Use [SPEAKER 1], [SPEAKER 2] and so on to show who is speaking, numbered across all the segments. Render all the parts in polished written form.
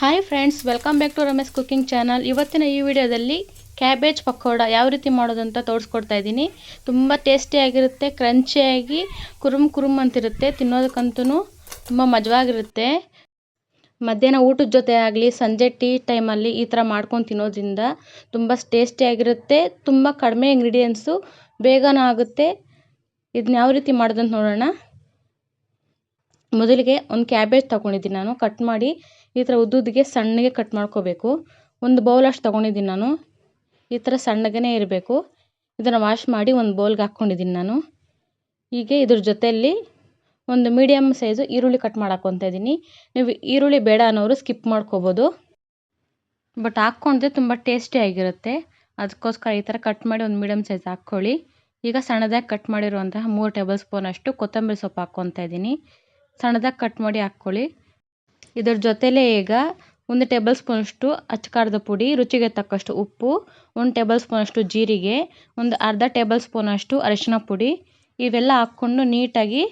[SPEAKER 1] Hi friends, welcome back to Ramesh cooking channel. ಇವತ್ತಿನ ಈ ವಿಡಿಯೋದಲ್ಲಿ ಕ್ಯಾಬೇಜ್ ಪಕೋಡ ಯಾವ ರೀತಿ ಮಾಡೋದಂತ ತೋರಿಸ್ಕೊಡ್ತಾ ಇದ್ದೀನಿ. ತುಂಬ ಟೇಸ್ಟಿಯಾಗಿರುತ್ತೆ, ಕ್ರಂಚಿಯಾಗಿ ಕುರುಮ್ ಅಂತಿರುತ್ತೆ. ತಿನ್ನೋದಕ್ಕಂತೂ ತುಂಬ ಮಜವಾಗಿರುತ್ತೆ. ಮಧ್ಯಾಹ್ನ ಊಟದ ಜೊತೆ ಆಗಲಿ, ಸಂಜೆ ಟೀ ಟೈಮಲ್ಲಿ ಈ ಥರ ಮಾಡ್ಕೊಂಡು ತಿನ್ನೋದ್ರಿಂದ ತುಂಬ ಟೇಸ್ಟಿಯಾಗಿರುತ್ತೆ. ತುಂಬ ಕಡಿಮೆ ಇಂಗ್ರೀಡಿಯೆಂಟ್ಸು, ಬೇಗನ ಆಗುತ್ತೆ. ಇದನ್ನ ಯಾವ ರೀತಿ ಮಾಡೋದಂತ ನೋಡೋಣ. ಮೊದಲಿಗೆ ಒಂದು ಕ್ಯಾಬೇಜ್ ತೊಗೊಂಡಿದ್ದೀನಿ ನಾನು. ಕಟ್ ಮಾಡಿ ಈ ಥರ ಉದ್ದುದ್ದಿಗೆ ಸಣ್ಣಗೆ ಕಟ್ ಮಾಡ್ಕೋಬೇಕು. ಒಂದು ಬೌಲ್ ಅಷ್ಟು ತೊಗೊಂಡಿದ್ದೀನಿ ನಾನು. ಈ ಥರ ಸಣ್ಣಗೇ ಇರಬೇಕು. ಇದನ್ನು ವಾಶ್ ಮಾಡಿ ಒಂದು ಬೌಲ್ಗೆ ಹಾಕ್ಕೊಂಡಿದ್ದೀನಿ ನಾನು. ಹೀಗೆ ಇದ್ರ ಜೊತೆಯಲ್ಲಿ ಒಂದು ಮೀಡಿಯಮ್ ಸೈಜು ಈರುಳ್ಳಿ ಕಟ್ ಮಾಡಾಕೊತಾ ಇದ್ದೀನಿ. ನೀವು ಈರುಳ್ಳಿ ಬೇಡ ಅನ್ನೋರು ಸ್ಕಿಪ್ ಮಾಡ್ಕೋಬೋದು, ಬಟ್ ಹಾಕ್ಕೊಂಡ್ರೆ ತುಂಬ ಟೇಸ್ಟಿಯಾಗಿರುತ್ತೆ. ಅದಕ್ಕೋಸ್ಕರ ಈ ಥರ ಕಟ್ ಮಾಡಿ ಒಂದು ಮೀಡಿಯಮ್ ಸೈಜ್ ಹಾಕ್ಕೊಳ್ಳಿ. ಈಗ ಸಣ್ಣದಾಗಿ ಕಟ್ ಮಾಡಿರುವಂತಹ 3 ಟೇಬಲ್ ಸ್ಪೂನ್ ಅಷ್ಟು ಕೊತ್ತಂಬರಿ ಸೊಪ್ಪು ಹಾಕ್ಕೊತಾ ಇದ್ದೀನಿ. ಸಣ್ಣದಾಗಿ ಕಟ್ ಮಾಡಿ ಹಾಕ್ಕೊಳ್ಳಿ. ಇದರ ಜೊತೆಲೇ ಈಗ 1 ಟೇಬಲ್ ಸ್ಪೂನ್ ಅಷ್ಟು ಅಚ್ಚಕಾರದ ಪುಡಿ, ರುಚಿಗೆ ತಕ್ಕಷ್ಟು ಉಪ್ಪು, 1 ಟೇಬಲ್ ಸ್ಪೂನ್ ಅಷ್ಟು ಜೀರಿಗೆ, ಒಂದು ಅರ್ಧ ಟೇಬಲ್ ಸ್ಪೂನ್ ಅಷ್ಟು ಅರಿಶಿನ ಪುಡಿ, ಇವೆಲ್ಲ ಹಾಕ್ಕೊಂಡು ನೀಟಾಗಿ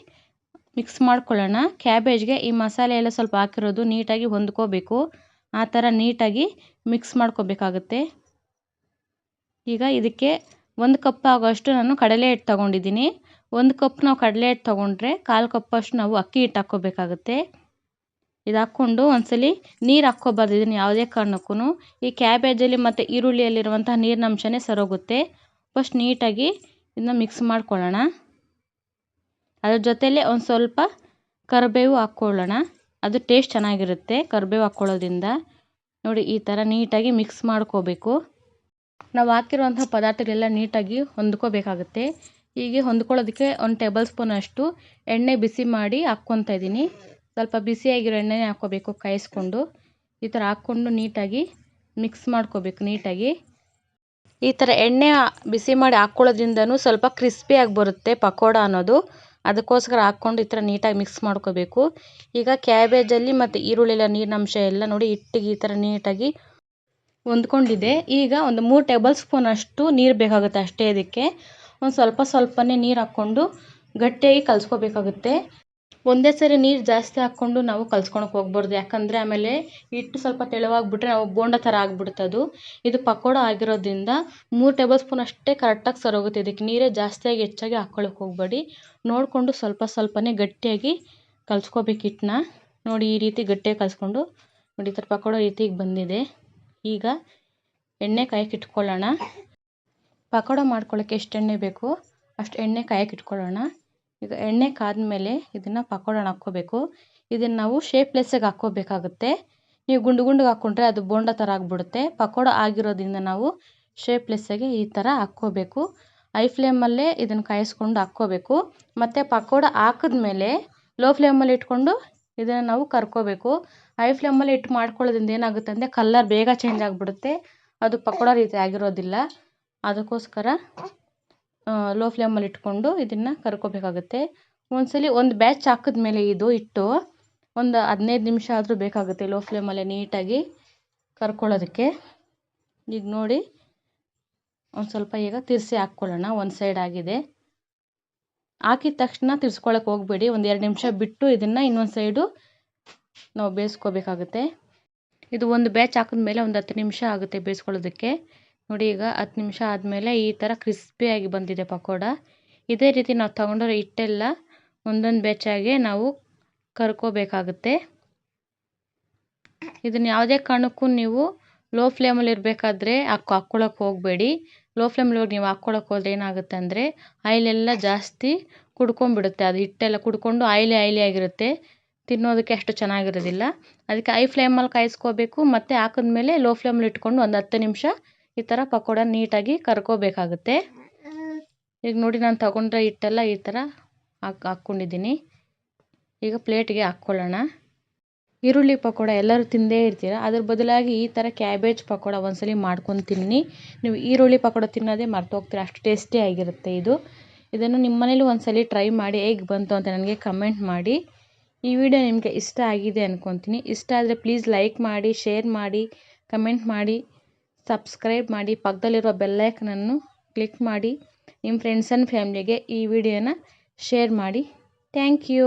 [SPEAKER 1] ಮಿಕ್ಸ್ ಮಾಡ್ಕೊಳ್ಳೋಣ. ಕ್ಯಾಬೇಜ್ಗೆ ಈ ಮಸಾಲೆ ಎಲ್ಲ ಸ್ವಲ್ಪ ಹಾಕಿರೋದು ನೀಟಾಗಿ ಹೊಂದ್ಕೋಬೇಕು. ಆ ಥರ ನೀಟಾಗಿ ಮಿಕ್ಸ್ ಮಾಡ್ಕೋಬೇಕಾಗುತ್ತೆ. ಈಗ ಇದಕ್ಕೆ 1 ಕಪ್ ಆಗೋಷ್ಟು ನಾನು ಕಡಲೆ ಹಿಟ್ಟು ತೊಗೊಂಡಿದ್ದೀನಿ. 1 ಕಪ್ ನಾವು ಕಡಲೆ ಹಿಟ್ಟು ತೊಗೊಂಡ್ರೆ 1/4 ಕಪ್ ಅಷ್ಟು ನಾವು ಅಕ್ಕಿ ಹಿಟ್ಟು ಹಾಕ್ಕೋಬೇಕಾಗುತ್ತೆ. ಇದು ಹಾಕ್ಕೊಂಡು ಒಂದ್ಸಲಿ ನೀರು ಹಾಕ್ಕೋಬಾರ್ದು ಇದನ್ನು ಯಾವುದೇ ಕಾರಣಕ್ಕೂ. ಈ ಕ್ಯಾಬೇಜಲ್ಲಿ ಮತ್ತು ಈರುಳ್ಳಿಯಲ್ಲಿರುವಂತಹ ನೀರಿನಂಶನೇ ಸರೋಗುತ್ತೆ. ಫಸ್ಟ್ ನೀಟಾಗಿ ಇದನ್ನ ಮಿಕ್ಸ್ ಮಾಡ್ಕೊಳ್ಳೋಣ. ಅದ್ರ ಜೊತೆಲೇ ಒಂದು ಸ್ವಲ್ಪ ಕರಿಬೇವು ಹಾಕ್ಕೊಳ್ಳೋಣ. ಅದು ಟೇಸ್ಟ್ ಚೆನ್ನಾಗಿರುತ್ತೆ ಕರಿಬೇವು ಹಾಕ್ಕೊಳ್ಳೋದ್ರಿಂದ. ನೋಡಿ, ಈ ಥರ ನೀಟಾಗಿ ಮಿಕ್ಸ್ ಮಾಡ್ಕೋಬೇಕು. ನಾವು ಹಾಕಿರುವಂತಹ ಪದಾರ್ಥಗಳೆಲ್ಲ ನೀಟಾಗಿ ಹೊಂದ್ಕೋಬೇಕಾಗುತ್ತೆ. ಹೀಗೆ ಹೊಂದ್ಕೊಳ್ಳೋದಕ್ಕೆ 1 ಟೇಬಲ್ ಸ್ಪೂನ್ ಅಷ್ಟು ಎಣ್ಣೆ ಬಿಸಿ ಮಾಡಿ ಹಾಕ್ಕೊತಾ ಇದ್ದೀನಿ. ಸ್ವಲ್ಪ ಬಿಸಿಯಾಗಿರೋ ಎಣ್ಣೆನೇ ಹಾಕ್ಕೋಬೇಕು, ಕಾಯಿಸ್ಕೊಂಡು. ಈ ಥರ ಹಾಕ್ಕೊಂಡು ನೀಟಾಗಿ ಮಿಕ್ಸ್ ಮಾಡ್ಕೋಬೇಕು. ನೀಟಾಗಿ ಈ ಥರ ಎಣ್ಣೆ ಬಿಸಿ ಮಾಡಿ ಹಾಕ್ಕೊಳ್ಳೋದ್ರಿಂದನೂ ಸ್ವಲ್ಪ ಕ್ರಿಸ್ಪಿಯಾಗಿ ಬರುತ್ತೆ ಪಕೋಡ ಅನ್ನೋದು. ಅದಕ್ಕೋಸ್ಕರ ಹಾಕ್ಕೊಂಡು ಈ ಥರ ನೀಟಾಗಿ ಮಿಕ್ಸ್ ಮಾಡ್ಕೋಬೇಕು. ಈಗ ಕ್ಯಾಬೇಜಲ್ಲಿ ಮತ್ತು ಈರುಳ್ಳಿಲ್ಲ ನೀರಿನಂಶ ಎಲ್ಲ ನೋಡಿ ಹಿಟ್ಟಿಗೆ ಈ ಥರ ನೀಟಾಗಿ ಹೊಂದ್ಕೊಂಡಿದೆ. ಈಗ ಒಂದು 3 ಟೇಬಲ್ ಸ್ಪೂನ್ ಅಷ್ಟು ನೀರು ಬೇಕಾಗುತ್ತೆ ಅಷ್ಟೇ. ಇದಕ್ಕೆ ಒಂದು ಸ್ವಲ್ಪನೇ ನೀರು ಹಾಕ್ಕೊಂಡು ಗಟ್ಟಿಯಾಗಿ ಕಲಿಸ್ಕೋಬೇಕಾಗುತ್ತೆ. ಒಂದೇ ಸರಿ ನೀರು ಜಾಸ್ತಿ ಹಾಕ್ಕೊಂಡು ನಾವು ಕಲ್ಸ್ಕೊಳಕ್ಕೆ ಹೋಗ್ಬಾರ್ದು. ಯಾಕಂದರೆ ಆಮೇಲೆ ಹಿಟ್ಟು ಸ್ವಲ್ಪ ತೆಳುವಾಗಿಬಿಟ್ರೆ ನಾವು ಬೋಂಡ ಥರ ಆಗಿಬಿಡ್ತದು. ಇದು ಪಕೋಡ ಆಗಿರೋದ್ರಿಂದ 3 ಟೇಬಲ್ ಸ್ಪೂನ್ ಅಷ್ಟೇ ಕರೆಕ್ಟಾಗಿ ಸರೋಗುತ್ತೆ. ಇದಕ್ಕೆ ನೀರೇ ಜಾಸ್ತಿಯಾಗಿ ಹೆಚ್ಚಾಗಿ ಹಾಕ್ಕೊಳ್ಳೋಕೆ ಹೋಗಬೇಡಿ. ನೋಡಿಕೊಂಡು ಸ್ವಲ್ಪನೇ ಗಟ್ಟಿಯಾಗಿ ಕಲಿಸ್ಕೋಬೇಕು ಹಿಟ್ಟನ್ನ. ನೋಡಿ, ಈ ರೀತಿ ಗಟ್ಟಿಯಾಗಿ ಕಲಿಸ್ಕೊಂಡು ನೋಡಿ ಈ ಥರ ಪಕೋಡ ರೀತಿಗೆ ಬಂದಿದೆ. ಈಗ ಎಣ್ಣೆ ಕಾಯಕ್ಕೆ ಇಟ್ಕೊಳ್ಳೋಣ. ಪಕೋಡ ಮಾಡ್ಕೊಳ್ಳೋಕ್ಕೆ ಎಷ್ಟು ಎಣ್ಣೆ ಬೇಕೋ ಅಷ್ಟು ಎಣ್ಣೆ ಕಾಯಕ್ಕೆ ಇಟ್ಕೊಳ್ಳೋಣ. ಈಗ ಎಣ್ಣೆ ಕಾದ್ಮೇಲೆ ಇದನ್ನು ಪಕೋಡನ ಹಾಕ್ಕೋಬೇಕು. ಇದನ್ನು ನಾವು ಶೇಪ್ಲೆಸ್ಸಾಗಿ ಹಾಕ್ಕೋಬೇಕಾಗುತ್ತೆ. ನೀವು ಗುಂಡು ಹಾಕ್ಕೊಂಡ್ರೆ ಅದು ಬೋಂಡ ಥರ ಆಗಿಬಿಡುತ್ತೆ. ಪಕೋಡ ಆಗಿರೋದ್ರಿಂದ ನಾವು ಶೇಪ್ಲೆಸ್ಸಾಗಿ ಈ ಥರ ಹಾಕ್ಕೋಬೇಕು. ಹೈ ಫ್ಲೇಮಲ್ಲೇ ಇದನ್ನು ಕಾಯಿಸ್ಕೊಂಡು ಹಾಕ್ಕೋಬೇಕು. ಮತ್ತು ಪಕೋಡ ಹಾಕಿದ್ಮೇಲೆ ಲೋ ಫ್ಲೇಮಲ್ಲಿ ಇಟ್ಕೊಂಡು ಇದನ್ನು ನಾವು ಕರ್ಕೋಬೇಕು. ಹೈ ಫ್ಲೇಮಲ್ಲಿ ಇಟ್ಟು ಮಾಡ್ಕೊಳ್ಳೋದ್ರಿಂದ ಏನಾಗುತ್ತೆ ಅಂದರೆ ಕಲರ್ ಬೇಗ ಚೇಂಜ್ ಆಗಿಬಿಡುತ್ತೆ. ಅದು ಪಕೋಡ ರೀತಿ ಆಗಿರೋದಿಲ್ಲ. ಅದಕ್ಕೋಸ್ಕರ ಲೋ ಫ್ಲೇಮಲ್ಲಿ ಇಟ್ಕೊಂಡು ಇದನ್ನು ಕರ್ಕೋಬೇಕಾಗುತ್ತೆ. ಒಂದ್ಸಲಿ ಒಂದು ಬ್ಯಾಚ್ ಹಾಕಿದ್ಮೇಲೆ ಇದು ಇಟ್ಟು ಒಂದು 15 ನಿಮಿಷ ಆದರೂ ಬೇಕಾಗುತ್ತೆ ಲೋ ಫ್ಲೇಮಲ್ಲೇ ನೀಟಾಗಿ ಕರ್ಕೊಳ್ಳೋದಕ್ಕೆ. ಈಗ ನೋಡಿ, ಒಂದು ಸ್ವಲ್ಪ ಈಗ ತಿರ್ಸಿ ಹಾಕ್ಕೊಳ್ಳೋಣ. ಒಂದು ಸೈಡ್ ಆಗಿದೆ. ಹಾಕಿದ ತಕ್ಷಣ ತಿರ್ಸ್ಕೊಳಕ್ಕೆ ಹೋಗಬೇಡಿ. ಒಂದು 2 ನಿಮಿಷ ಬಿಟ್ಟು ಇದನ್ನು ಇನ್ನೊಂದು ಸೈಡು ನಾವು ಬೇಯಿಸ್ಕೋಬೇಕಾಗುತ್ತೆ. ಇದು ಒಂದು ಬ್ಯಾಚ್ ಹಾಕಿದ್ಮೇಲೆ ಒಂದು 10 ನಿಮಿಷ ಆಗುತ್ತೆ ಬೇಯಿಸ್ಕೊಳ್ಳೋದಕ್ಕೆ. ನೋಡಿ, ಈಗ 10 ನಿಮಿಷ ಆದಮೇಲೆ ಈ ಥರ ಕ್ರಿಸ್ಪಿಯಾಗಿ ಬಂದಿದೆ ಪಕೋಡ. ಇದೇ ರೀತಿ ನಾವು ತೊಗೊಂಡಿರೋ ಹಿಟ್ಟೆಲ್ಲ ಒಂದೊಂದು ಬ್ಯಾಚಾಗೆ ನಾವು ಕರ್ಕೋಬೇಕಾಗುತ್ತೆ. ಇದನ್ನು ಯಾವುದೇ ಕಾರಣಕ್ಕೂ ನೀವು ಲೋ ಫ್ಲೇಮಲ್ಲಿ ಇರಬೇಕಾದ್ರೆ ಹಾಕ್ಕೊಳ್ಳೋಕೆ ಹೋಗಬೇಡಿ. ಲೋ ಫ್ಲೇಮಲ್ಲಿ ಹೋಗಿ ನೀವು ಹಾಕ್ಕೊಳ್ಳೋಕೆ ಹೋದ್ರೆ ಏನಾಗುತ್ತೆ ಅಂದರೆ ಆಯಿಲೆಲ್ಲ ಜಾಸ್ತಿ ಕುಡ್ಕೊಂಡ್ಬಿಡುತ್ತೆ. ಅದು ಹಿಟ್ಟೆಲ್ಲ ಕುಡ್ಕೊಂಡು ಆಯಿಲಿ ಆಗಿರುತ್ತೆ. ತಿನ್ನೋದಕ್ಕೆ ಅಷ್ಟು ಚೆನ್ನಾಗಿರೋದಿಲ್ಲ. ಅದಕ್ಕೆ ಹೈ ಫ್ಲೇಮಲ್ಲಿ ಕಾಯಿಸ್ಕೋಬೇಕು. ಮತ್ತು ಹಾಕಿದ್ಮೇಲೆ ಲೋ ಫ್ಲೇಮಲ್ಲಿ ಇಟ್ಕೊಂಡು ಒಂದು 10 ನಿಮಿಷ ಈ ಥರ ಪಕೋಡ ನೀಟಾಗಿ ಕರ್ಕೋಬೇಕಾಗುತ್ತೆ. ಈಗ ನೋಡಿ, ನಾನು ತೊಗೊಂಡ್ರೆ ಹಿಟ್ಟೆಲ್ಲ ಈ ಥರ ಹಾಕ್ಕೊಂಡಿದ್ದೀನಿ. ಈಗ ಪ್ಲೇಟಿಗೆ ಹಾಕ್ಕೊಳ್ಳೋಣ. ಈರುಳ್ಳಿ ಪಕೋಡ ಎಲ್ಲರೂ ತಿಂದೇ ಇರ್ತೀರ. ಅದ್ರ ಬದಲಾಗಿ ಈ ಥರ ಕ್ಯಾಬೇಜ್ ಪಕೋಡ ಒಂದ್ಸಲಿ ಮಾಡ್ಕೊಂಡು ತಿನ್ನಿ. ನೀವು ಈರುಳ್ಳಿ ಪಕೋಡ ತಿನ್ನೋದೇ ಮರ್ತೋಗ್ತೀರ, ಅಷ್ಟು ಟೇಸ್ಟಿಯಾಗಿರುತ್ತೆ ಇದು. ಇದನ್ನು ನಿಮ್ಮ ಮನೇಲಿ ಒಂದ್ಸಲಿ ಟ್ರೈ ಮಾಡಿ ಹೇಗೆ ಬಂತು ಅಂತ ನನಗೆ ಕಮೆಂಟ್ ಮಾಡಿ. ಈ ವಿಡಿಯೋ ನಿಮಗೆ ಇಷ್ಟ ಆಗಿದೆ ಅಂದ್ಕೊತೀನಿ. ಇಷ್ಟ ಆದರೆ ಪ್ಲೀಸ್ ಲೈಕ್ ಮಾಡಿ, ಶೇರ್ ಮಾಡಿ, ಕಮೆಂಟ್ ಮಾಡಿ, ಸಬ್ಸ್ಕ್ರೈಬ್ ಮಾಡಿ. ಪಕ್ಕದಲ್ಲಿರೋ ಬೆಲ್ಲೈಕನನ್ನು ಕ್ಲಿಕ್ ಮಾಡಿ. ನಿಮ್ಮ ಫ್ರೆಂಡ್ಸ್ ಆ್ಯಂಡ್ ಫ್ಯಾಮ್ಲಿಗೆ ಈ ವಿಡಿಯೋನ ಶೇರ್ ಮಾಡಿ. Thank you.